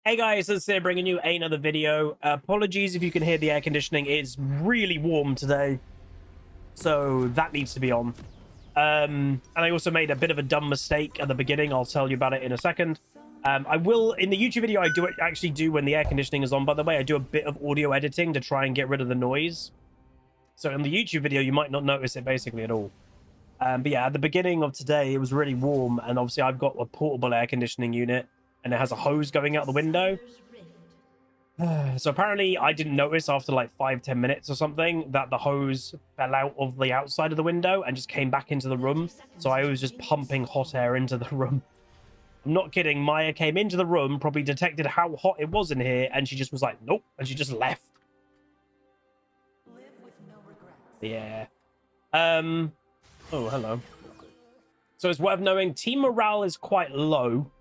Hey guys, it's here bringing you another video. Apologies if you can hear the air conditioning. It's really warm today, so that needs to be on. And I also made a bit of a dumb mistake at the beginning. I'll tell you about it in a second. I will, in the YouTube video, I do actually do when the air conditioning is on, by the way. I do a bit of audio editing to try and get rid of the noise. So in the YouTube video, you might not notice it basically at all. But yeah, at the beginning of today, it was really warm, and obviously I've got a portable air conditioning unit, and it has a hose going out the window. So apparently I didn't notice after like 5-10 minutes or something that the hose fell out of the outside of the window and just came back into the room. So I was just pumping hot air into the room. I'm not kidding. Maya came into the room, probably detected how hot it was in here, and she just was like, nope, and she just left. Yeah. Oh, hello. So it's worth knowing team morale is quite low.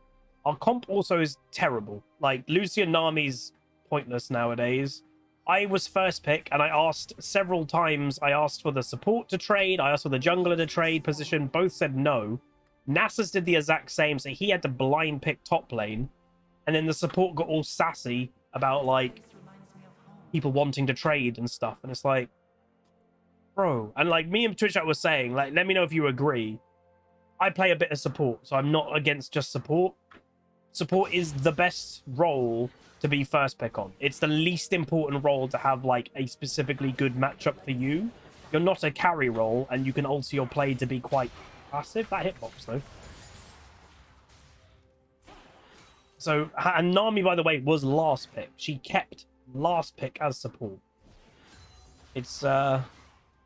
Our comp also is terrible. Like, Lucian Nami's pointless nowadays. I was first pick, and I asked several times. I asked for the support to trade. I asked for the jungler to trade position. Both said no. Nasus did the exact same, so he had to blind pick top lane. And then the support got all sassy about, like, people wanting to trade and stuff. And it's like, bro. And, like, me and Twitch chat was saying, like, let me know if you agree. I play a bit of support, so I'm not against just support. Support is the best role to be first pick on. It's the least important role to have like a specifically good matchup for you. You're not a carry role, and you can alter your play to be quite passive. That hitbox though. So, and Nami, by the way, was last pick. She kept last pick as support. It's odd,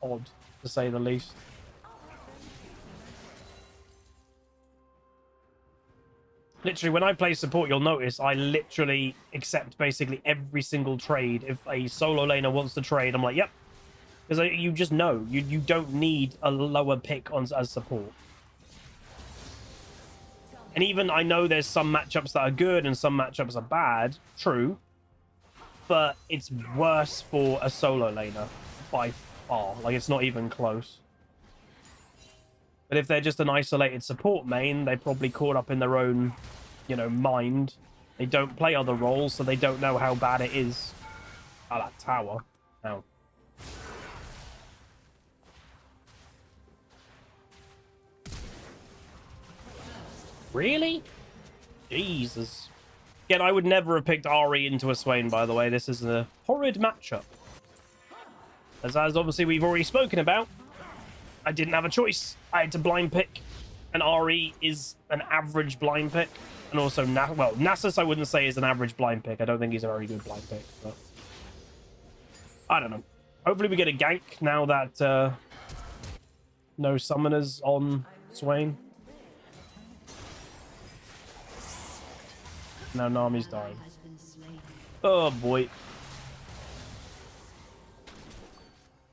to say the least. Literally, when I play support, you'll notice I literally accept basically every single trade. If a solo laner wants to trade, I'm like, yep. Because you just know. You don't need a lower pick on as support. And even, I know there's some matchups that are good and some matchups are bad. True. But it's worse for a solo laner by far. Like, it's not even close. But if they're just an isolated support main, they're probably caught up in their own, you know, mind. They don't play other roles, so they don't know how bad it is. Oh, that tower. Ow. Really? Jesus. Again, I would never have picked Ahri into a Swain, by the way. This is a horrid matchup. As obviously we've already spoken about, I didn't have a choice. I had to blind pick, and Ahri is an average blind pick. And also, well, Nasus I wouldn't say is an average blind pick. I don't think he's a very good blind pick. But I don't know. Hopefully we get a gank now that no summoners on Swain. Now Nami's dying. Oh boy.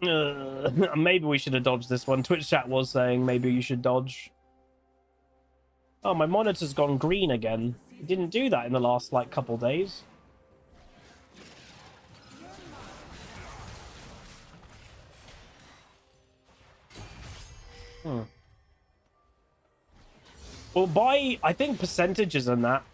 Maybe we should have dodged this one. Twitch chat was saying maybe you should dodge. Oh, my monitor's gone green again. It didn't do that in the last like couple days. Well, by I think percentages and that,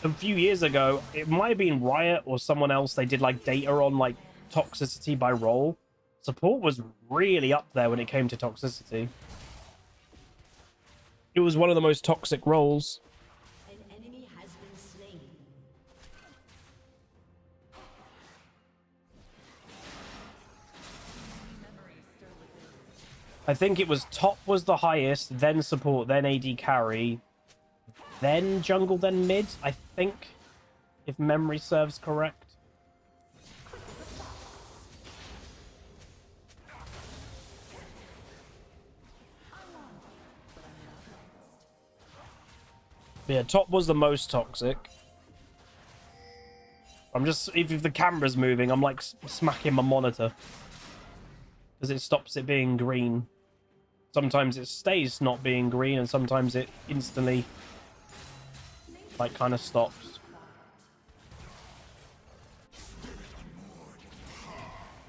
a few years ago, it might have been Riot or someone else. They did like data on like toxicity by role. Support was really up there when it came to toxicity. It was one of the most toxic roles. An enemy has been slain. I think it was top was the highest, then support, then AD carry, then jungle, then mid, I think, if memory serves correct. Yeah, top was the most toxic. I'm just, if the camera's moving, I'm like smacking my monitor. Because it stops it being green. Sometimes it stays not being green, and sometimes it instantly, like, kind of stops.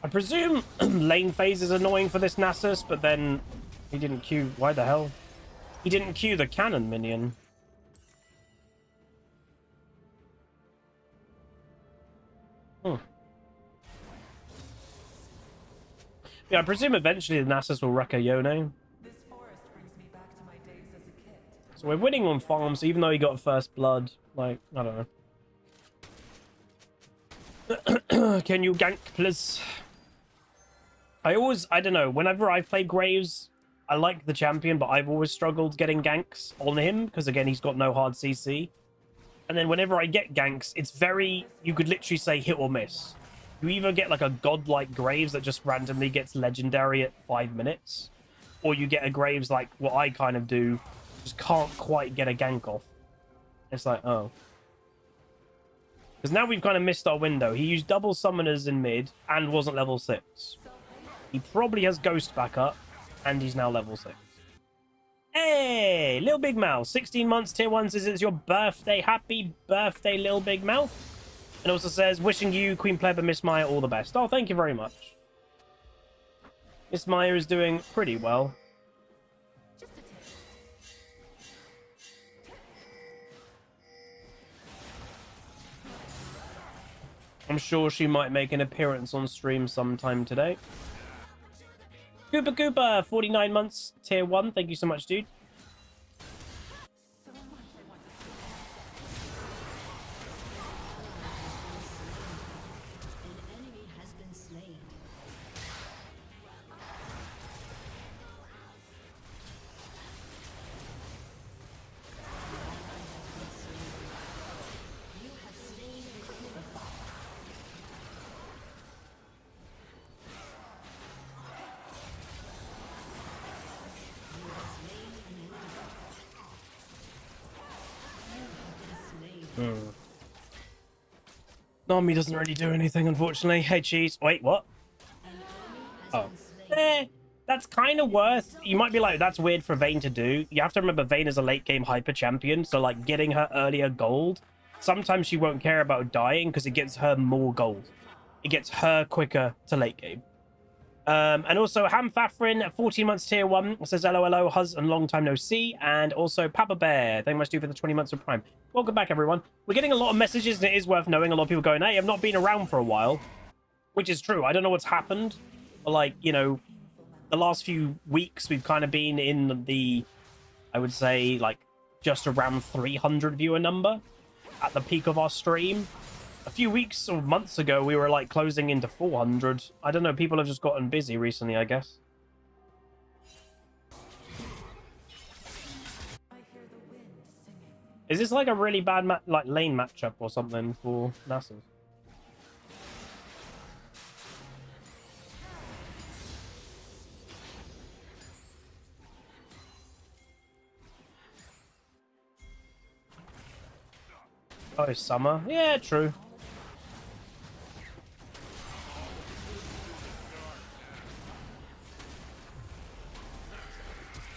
I presume lane phase is annoying for this Nasus, but then he didn't queue. Why the hell? He didn't queue the cannon minion. Hmm. Yeah, I presume eventually the Nasus will wreck a Yone. This forest brings me back to my days as a kid. So we're winning on farms, even though he got first blood. Like, I don't know. Can you gank, please? I don't know, whenever I've played Graves, I like the champion, but I've always struggled getting ganks on him, because again, he's got no hard CC. And then whenever I get ganks, it's very, you could literally say hit or miss. You either get like a godlike Graves that just randomly gets legendary at 5 minutes, or you get a Graves like what I kind of do, just can't quite get a gank off. It's like, oh. Because now we've kind of missed our window. He used double summoners in mid and wasn't level 6. He probably has Ghost back up, and he's now level 6. Hey, Little Big Mouth, 16 months, tier 1, says it's your birthday. Happy birthday, Little Big Mouth. And also says, wishing you, Queen Pleb and Miss Maya, all the best. Oh, thank you very much. Miss Maya is doing pretty well. I'm sure she might make an appearance on stream sometime today. Koopa Koopa, 49 months, tier 1. Thank you so much, dude. An enemy has been slain. You have slain an enemy. Nami doesn't really do anything, unfortunately. Hey, cheese. Wait, what? Oh. That's kind of worth. You might be like, that's weird for Vayne to do. You have to remember Vayne is a late game hyper champion, so like getting her earlier gold, sometimes she won't care about dying because it gets her more gold. It gets her quicker to late game. And also Ham Fafrin at 14 months tier 1 says LOLO, Huzz and long time no see. And also Papa Bear, thank you much for the 20 months of Prime. Welcome back, everyone. We're getting a lot of messages, and it is worth knowing. A lot of people going, hey, I've not been around for a while, which is true. I don't know what's happened, but like, you know, the last few weeks we've kind of been in the, I would say, like just around 300 viewer number at the peak of our stream. A few weeks or months ago, we were like closing into 400. I don't know. People have just gotten busy recently, I guess. Is this like a really bad like lane matchup or something for Nasus? Oh, it's summer. Yeah, true.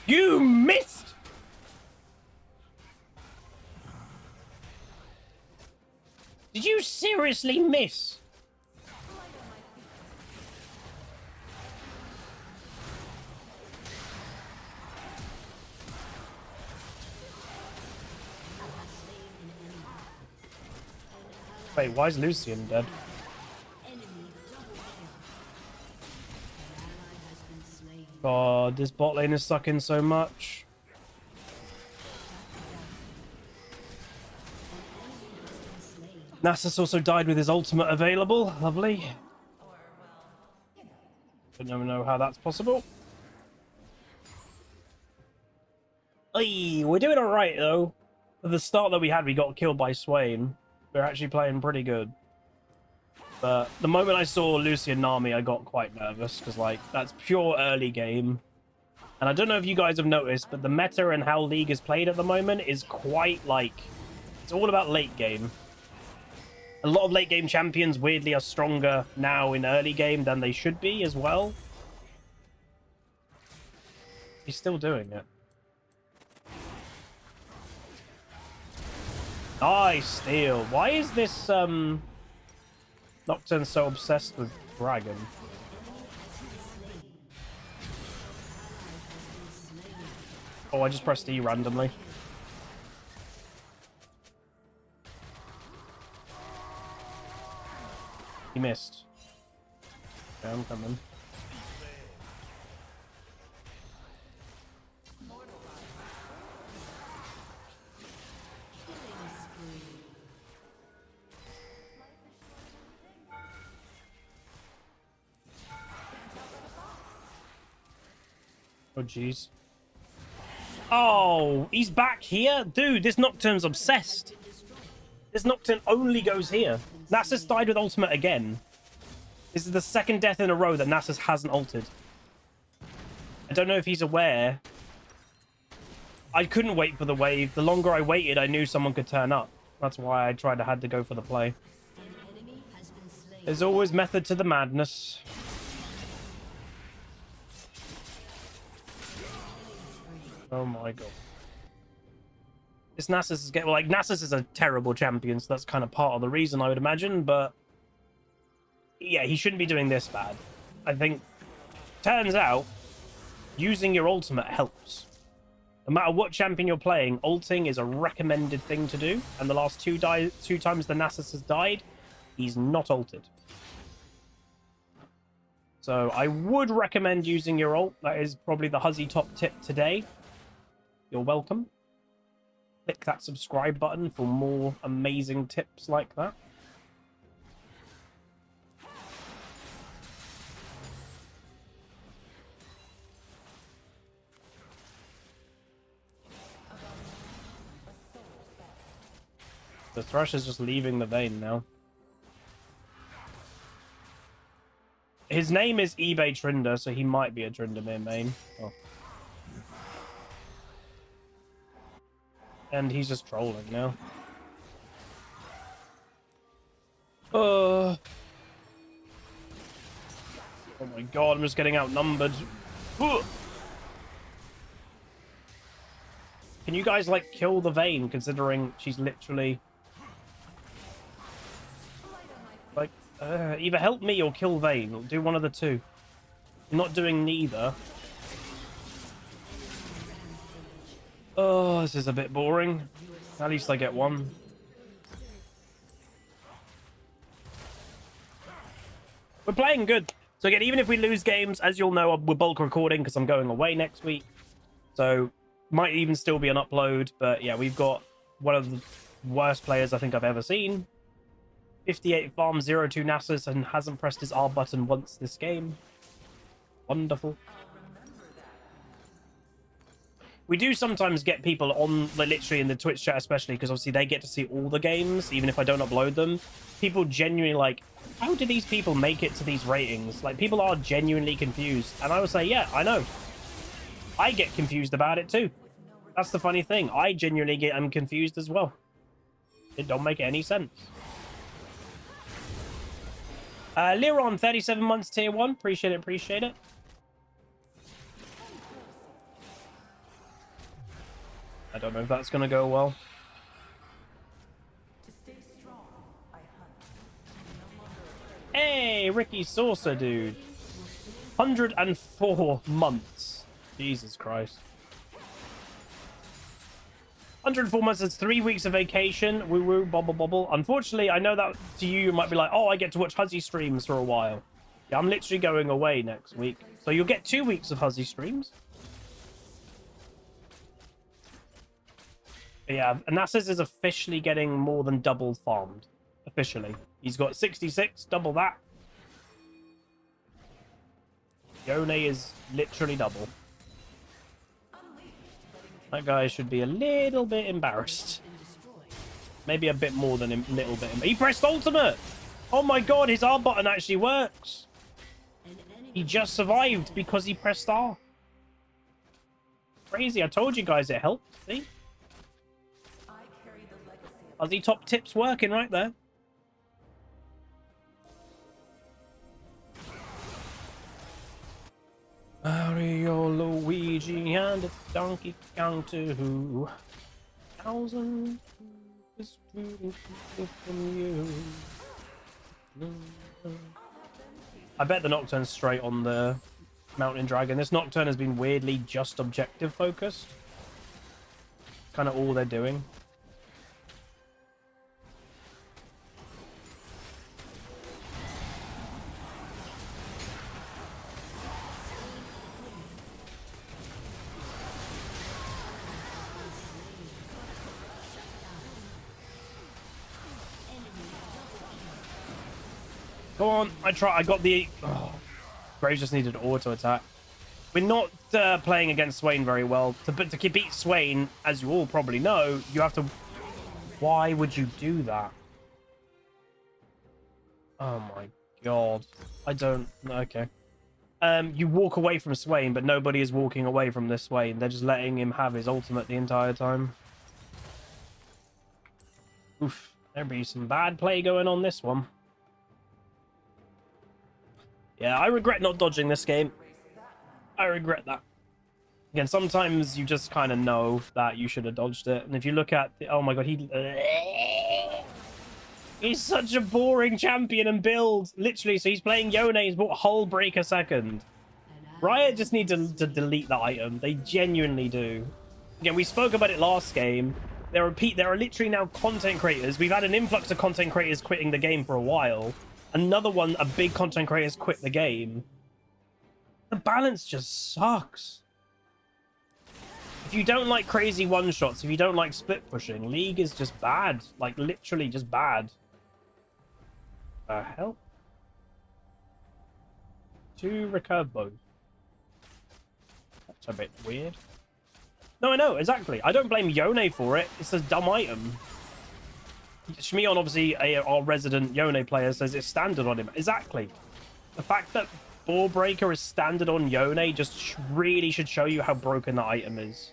You missed! Did you seriously miss? Wait, why is Lucian dead? God, this bot lane is sucking so much. Nasus also died with his ultimate available. Lovely. Don't even know how that's possible. Hey, we're doing alright though. At the start that we had, we got killed by Swain. We're actually playing pretty good. But the moment I saw Lucian Nami, I got quite nervous because, like, that's pure early game. And I don't know if you guys have noticed, but the meta and how League is played at the moment is quite, like, it's all about late game. A lot of late game champions, weirdly, are stronger now in early game than they should be as well. He's still doing it. Nice steal. Why is this, Nocturne so obsessed with Dragon? Oh, I just pressed E randomly. He missed. Okay, I'm coming. Oh, jeez. Oh, he's back here? Dude, this Nocturne's obsessed. This Nocturne only goes here. Nasus died with ultimate again. This is the second death in a row that Nasus hasn't ulted. I don't know if he's aware. I couldn't wait for the wave. The longer I waited, I knew someone could turn up. That's why I had to go for the play. There's always method to the madness. Oh my god. This Nasus is getting... Well, like, Nasus is a terrible champion, so that's kind of part of the reason, I would imagine, but... Yeah, he shouldn't be doing this bad. I think... Turns out, using your ultimate helps. No matter what champion you're playing, ulting is a recommended thing to do, and the last two times the Nasus has died, he's not ulted. So I would recommend using your ult. That is probably the Huzzy top tip today. You're welcome. Click that subscribe button for more amazing tips like that. The Thrush is just leaving the Vayne now. His name is eBay Trinder, so he might be a Tryndamere main. Oh. And he's just trolling now. Oh my god, I'm just getting outnumbered. Ugh. Can you guys, like, kill the Vayne, considering she's literally... Like, either help me or kill Vayne. Or do one of the two. I'm not doing neither. Oh, this is a bit boring. At least I get one. We're playing good. So again, even if we lose games, as you'll know, we're bulk recording because I'm going away next week. So might even still be an upload. But yeah, we've got one of the worst players I think I've ever seen. 58 farm, 0-2 Nasus, and hasn't pressed his R button once this game. Wonderful. We do sometimes get people on, like, literally in the Twitch chat especially, because obviously they get to see all the games, even if I don't upload them. People genuinely like, how do these people make it to these ratings? Like, people are genuinely confused. And I would say, yeah, I know. I get confused about it too. That's the funny thing. I genuinely am confused as well. It don't make any sense. Liron, 37 months tier 1. Appreciate it, appreciate it. I don't know if that's going to go well. Hey, Ricky Saucer, dude. 104 months. Jesus Christ. 104 months is 3 weeks of vacation. Woo woo, bobble bobble. Unfortunately, I know that to you might be like, oh, I get to watch Huzzy streams for a while. Yeah, I'm literally going away next week. So you'll get 2 weeks of Huzzy streams. Yeah, Nasus is officially getting more than double farmed. Officially. He's got 66, double that. Yone is literally double. That guy should be a little bit embarrassed. Maybe a bit more than a little bit. He pressed ultimate! Oh my god, his R button actually works. He just survived because he pressed R. Crazy, I told you guys it helped. See? Huzzy top tips working right there. Mario, Luigi, and a Donkey Kong too. 1,000 is from you. I bet the Nocturne's straight on the Mountain Dragon. This Nocturne has been weirdly just objective focused. Kind of all they're doing. Go on. I got the... Oh, Graves just needed auto attack. We're not playing against Swain very well. But to beat Swain, as you all probably know, you have to... Why would you do that? Oh my god. I don't... Okay. You walk away from Swain, but nobody is walking away from this Swain. They're just letting him have his ultimate the entire time. Oof. There'd be some bad play going on this one. Yeah, I regret not dodging this game. I regret that. Again, sometimes you just kind of know that you should have dodged it. And if you look at... Oh my god, he's such a boring champion and build. Literally, so he's playing Yone. He's bought Hullbreaker second. Riot just need to delete that item. They genuinely do. Again, we spoke about it last game. There are literally now content creators. We've had an influx of content creators quitting the game for a while. Another one, a big content creators quit the game. The balance just sucks. If you don't like crazy one-shots, if you don't like split pushing, League is just bad. Like, literally just bad. Hell? 2 recurve bows. That's a bit weird. No, I know, exactly. I don't blame Yone for it. It's a dumb item. Shmion, obviously, our resident Yone player, says it's standard on him. Exactly. The fact that Ballbreaker is standard on Yone just really should show you how broken that item is.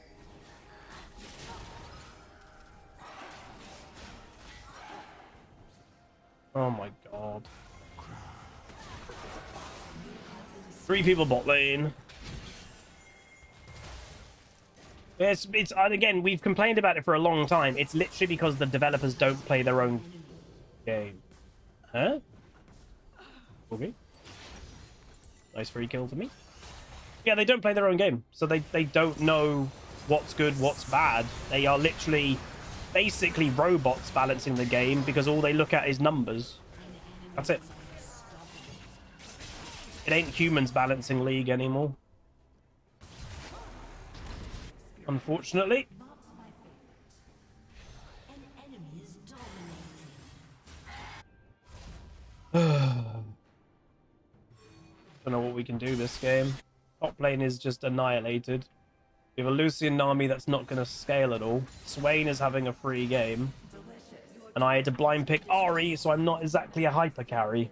Oh my god. 3 people bot lane. It's and again, we've complained about it for a long time. It's literally because the developers don't play their own game. Huh? Okay. Nice free kill to me. Yeah, they don't play their own game. So they don't know what's good, what's bad. They are literally basically robots balancing the game because all they look at is numbers. That's it. It ain't humans balancing League anymore. Unfortunately. An enemy is dominating. Don't know what we can do this game. Top lane is just annihilated. We have a Lucian army that's not going to scale at all. Swain is having a free game. And I had to blind pick Ahri, so I'm not exactly a hyper carry.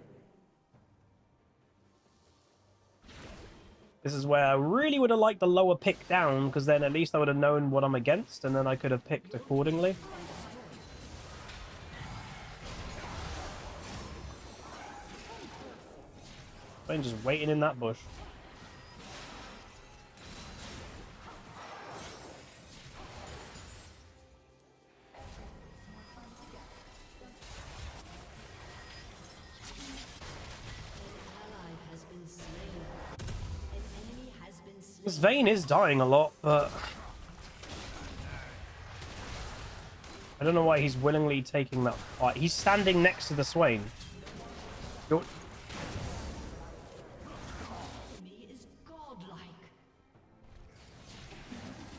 This is where I really would have liked the lower pick down, because then at least I would have known what I'm against, and then I could have picked accordingly. I'm just waiting in that bush. This Vayne is dying a lot, but I don't know why he's willingly taking that fight. He's standing next to the Swain. You're...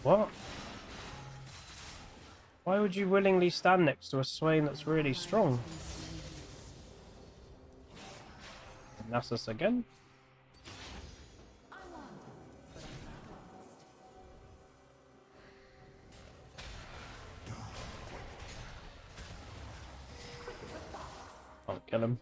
What? Why would you willingly stand next to a Swain that's really strong? Nasus again. I'll kill him.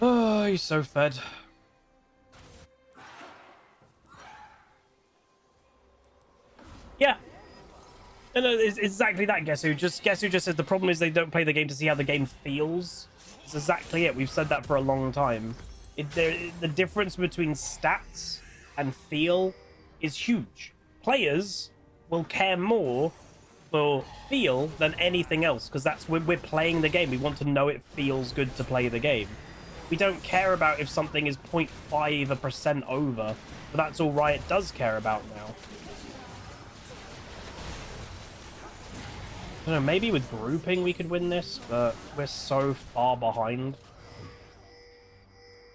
Oh, he's so fed. Yeah. No, it's exactly that, Guess Who just says the problem is they don't play the game to see how the game feels. It's exactly it. We've said that for a long time. The difference between stats and feel is huge. Players will care more for feel than anything else, because that's when we're playing the game. We want to know it feels good to play the game. We don't care about if something is 0.5% over, but that's all Riot does care about now. I don't know, maybe with grouping we could win this, but we're so far behind.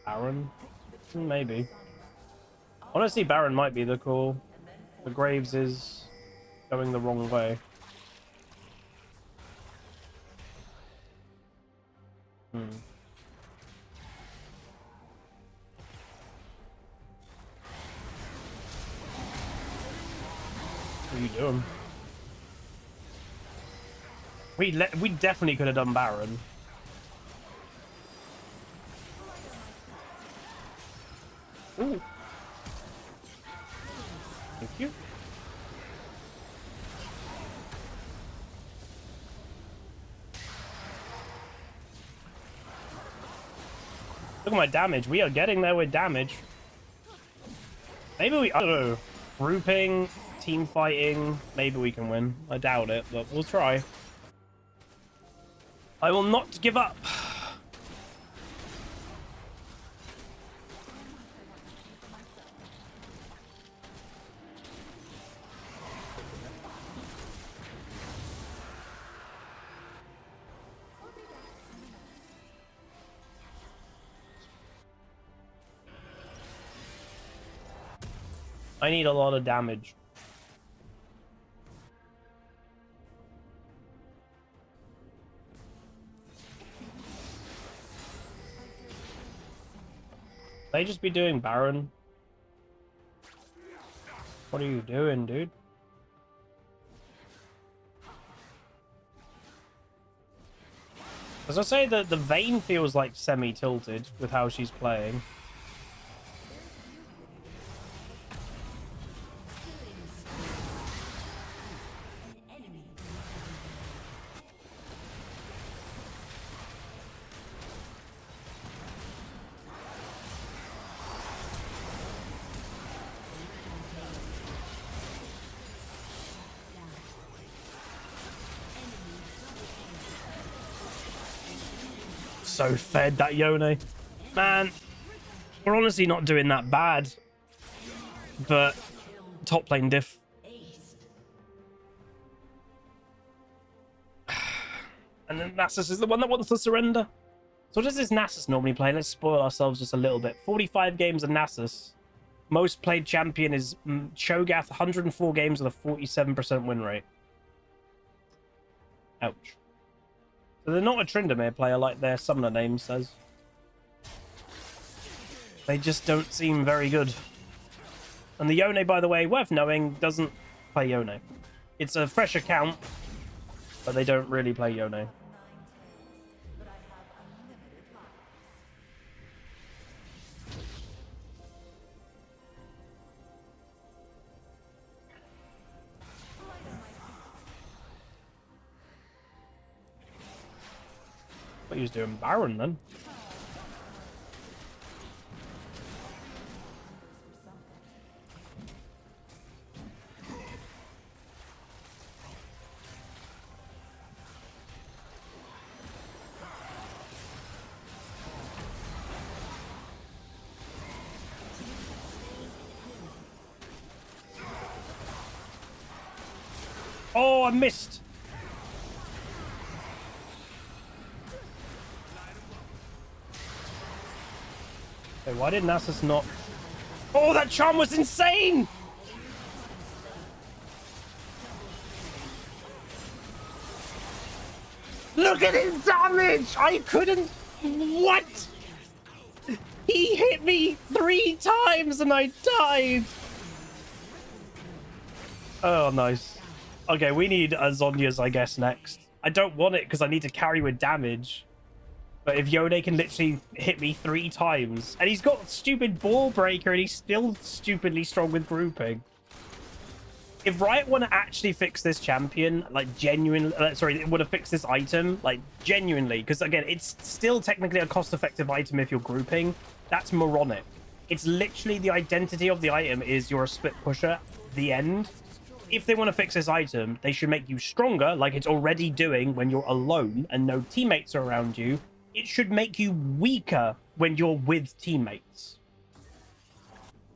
Baron? Maybe. Honestly, Baron might be the call. The Graves is going the wrong way. Hmm. What are you doing? We definitely could have done Baron. Ooh. Thank you. Look at my damage. We are getting there with damage. Maybe we, I don't know, grouping, team fighting, maybe we can win. I doubt it, but we'll try. I will not give up. I need a lot of damage. They just be doing Baron. What are you doing, dude? As I say, the Vayne feels like semi-tilted with how she's playing. So fed, that Yone. Man, we're honestly not doing that bad. But top lane diff. And then Nasus is the one that wants to surrender. So what does this Nasus normally play? Let's spoil ourselves just a little bit. 45 games of Nasus. Most played champion is Cho'Gath, 104 games with a 47% win rate. Ouch. So they're not a Tryndamere player like their summoner name says. They just don't seem very good. And the Yone, by the way, worth knowing, doesn't play Yone. It's a fresh account, but they don't really play Yone. But he was doing Baron then. Oh, I missed. Okay, why did Nasus not... Oh, that charm was insane! Look at his damage! I couldn't... What? He hit me 3 times and I died! Oh, nice. Okay, we need a Zhonya's, I guess, next. I don't want it because I need to carry with damage. But if Yone can literally hit me 3 times, and he's got stupid ball breaker and he's still stupidly strong with grouping. If Riot want to actually fix this champion, like genuinely, sorry, want to fix this item, like genuinely, because again, it's still technically a cost-effective item if you're grouping, that's moronic. It's literally the identity of the item is you're a split pusher, the end. If they want to fix this item, they should make you stronger, like it's already doing when you're alone and no teammates are around you. It should make you weaker when you're with teammates.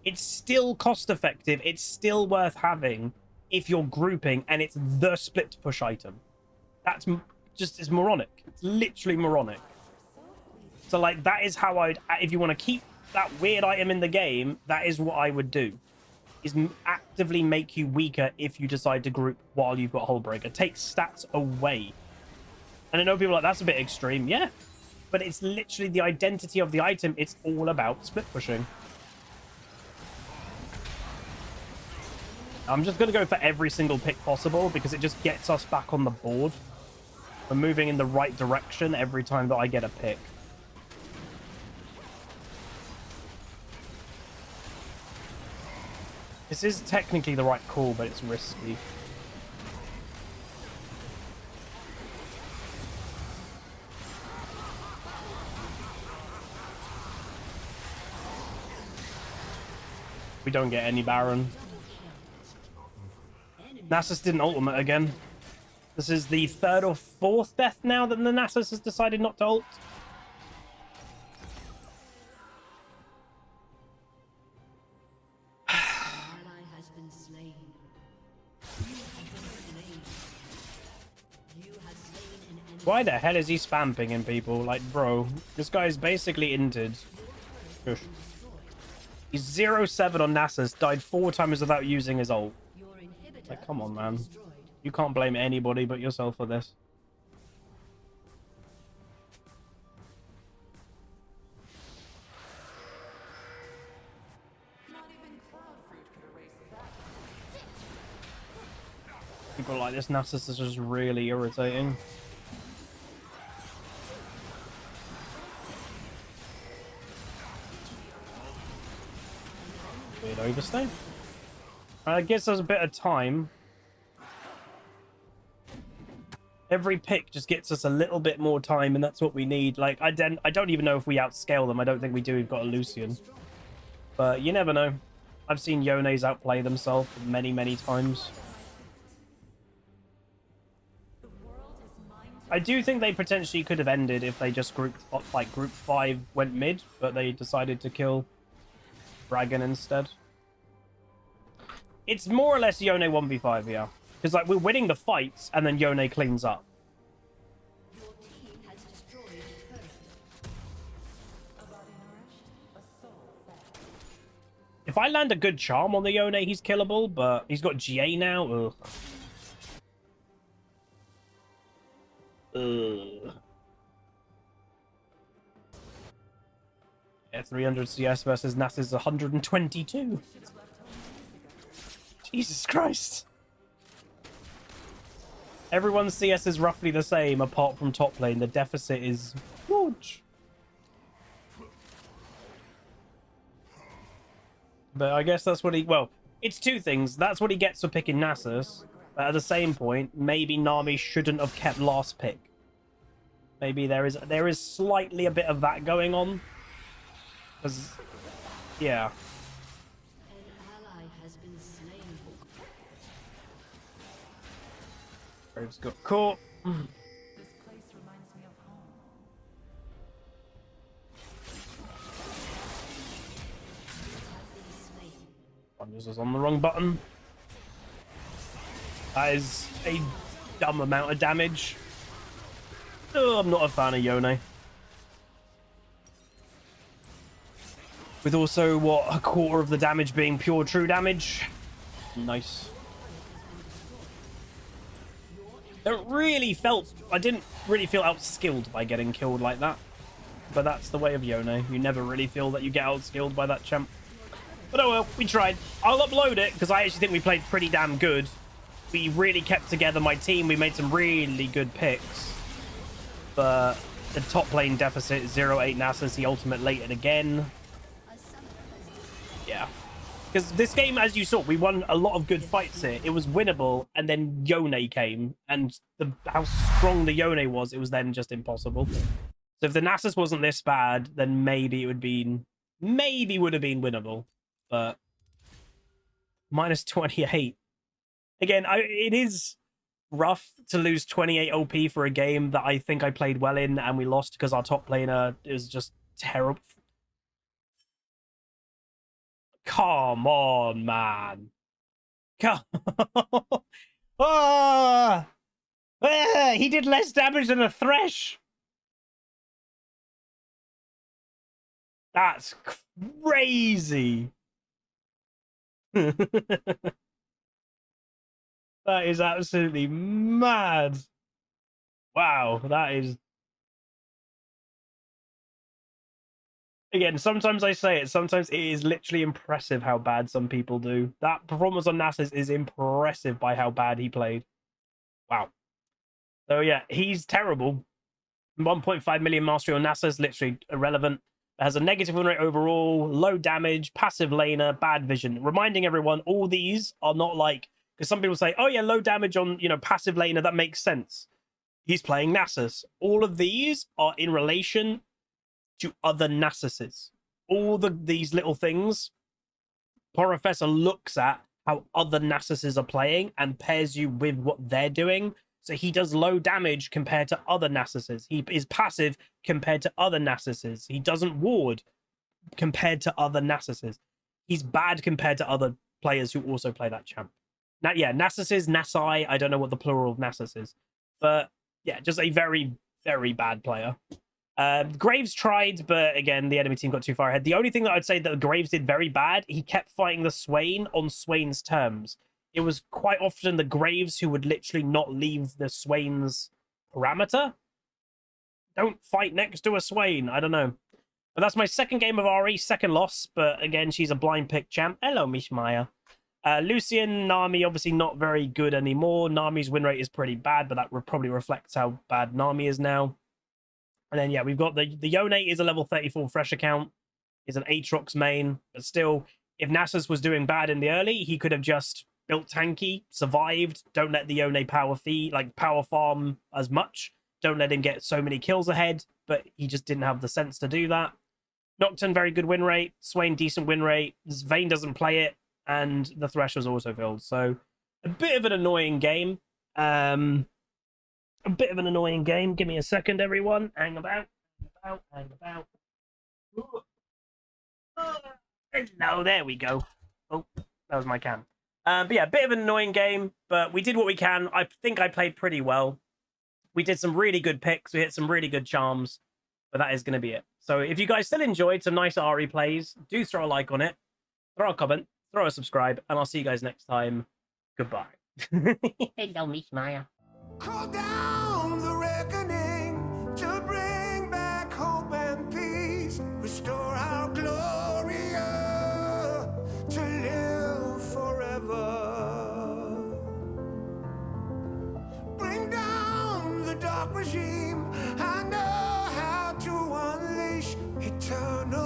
It's still cost effective. It's still worth having if you're grouping and it's the split push item. That's just, it's moronic. It's literally moronic. So like, that is how I'd, if you want to keep that weird item in the game, that is what I would do. Is actively make you weaker if you decide to group while you've got Hullbreaker. Takes stats away. And I know people are like, that's a bit extreme. Yeah, but it's literally the identity of the item. It's all about split pushing. I'm just going to go for every single pick possible because it just gets us back on the board. We're moving in the right direction every time that I get a pick. This is technically the right call, but it's risky. We don't get any Baron. Nasus didn't ultimate again. This is the third or fourth death now that the Nasus has decided not to ult. Why the hell is he spam pinging people? Like, bro, this guy's basically inted. Shush. He's 0-7 on Nasus, died 4 times without using his ult. Like, come on, man. You can't blame anybody but yourself for this. Not even cloud fruit could erase that. People like this Nasus is just really irritating. Weird overstay. It gives us a bit of time. Every pick just gets us a little bit more time, and that's what we need. Like, I don't even know if we outscale them. I don't think we do. We've got a Lucian. But you never know. I've seen Yone's outplay themselves many, many times. I do think they potentially could have ended if they just grouped, like, group 5 went mid, but they decided to kill Dragon instead. It's more or less Yone 1v5, yeah. Because, like, we're winning the fights, and then Yone cleans up. Your team has destroyed a turret. A body nourished, a soul fed. If I land a good charm on the Yone, he's killable, but he's got GA now. Ugh. Ugh. Yeah, 300 CS versus Nasus 122. Jesus Christ. Everyone's CS is roughly the same apart from top lane. The deficit is huge. But I guess that's what he... Well, it's two things. That's what he gets for picking Nasus. But at the same point, maybe Nami shouldn't have kept last pick. Maybe there is slightly a bit of that going on. Because, yeah. An ally has been slain. Graves got caught. This place reminds me of home. This was on the wrong button. That is a dumb amount of damage. Oh, I'm not a fan of Yone. With also, what, a quarter of the damage being pure true damage. Nice. I didn't really feel outskilled by getting killed like that. But that's the way of Yone. You never really feel that you get outskilled by that champ. But oh well, we tried. I'll upload it because I actually think we played pretty damn good. We really kept together my team. We made some really good picks. But the top lane deficit, 0-8 Nasus, the ultimate late and again. Yeah. Because this game, as you saw, we won a lot of good fights here. It was winnable, and then Yone came. And how strong the Yone was, it was then just impossible. So if the Nasus wasn't this bad, then maybe it would would have been winnable. But minus 28. Again, it is rough to lose 28 OP for a game that I think I played well in, and we lost because our top laner is just terrible. Come on, man. Come on. Ah! He did less damage than a Thresh. That's crazy. That is absolutely mad. Wow, that is. Again, sometimes I say it, sometimes it is literally impressive how bad some people do. That performance on Nasus is impressive by how bad he played. Wow. So yeah, he's terrible. 1.5 million mastery on Nasus, literally irrelevant. Has a negative win rate overall, low damage, passive laner, bad vision. Reminding everyone, all these are not like, because some people say, oh yeah, low damage on, passive laner, that makes sense. He's playing Nasus. All of these are in relation to other Nasuses. All these little things, Professor looks at how other Nasuses are playing and pairs you with what they're doing. So he does low damage compared to other Nasuses. He is passive compared to other Nasuses. He doesn't ward compared to other Nasuses. He's bad compared to other players who also play that champ. Now, yeah, Nasuses, Nasai, I don't know what the plural of Nasus is. But yeah, just a very, very bad player. Graves tried, but again, the enemy team got too far ahead. The only thing that I'd say that Graves did very bad, he kept fighting the Swain on Swain's terms. It was quite often the Graves who would literally not leave the Swain's parameter. Don't fight next to a Swain. I don't know. But that's my second game of Ahri, second loss. But again, she's a blind pick champ. Hello, Mishmaya. Lucian, Nami, obviously not very good anymore. Nami's win rate is pretty bad, but that probably reflects how bad Nami is now. And then, yeah, we've got the Yone is a level 34 fresh account. Is an Aatrox main. But still, if Nasus was doing bad in the early, he could have just built tanky, survived. Don't let the Yone power farm as much. Don't let him get so many kills ahead. But he just didn't have the sense to do that. Nocturne, very good win rate. Swain, decent win rate. Vayne doesn't play it. And the Thresh was also filled. So, a bit of an annoying game. Give me a second, everyone. Hang about. No, there we go. Oh, that was my cam. But yeah, a bit of an annoying game, but we did what we can. I think I played pretty well. We did some really good picks. We hit some really good charms, but that is going to be it. So if you guys still enjoyed some nice Ahri plays, do throw a like on it, throw a comment, throw a subscribe, and I'll see you guys next time. Goodbye. Hello, Miss Maya. Call down the reckoning to bring back hope and peace. Restore our Gloria to live forever. Bring down the dark regime. I know how to unleash eternal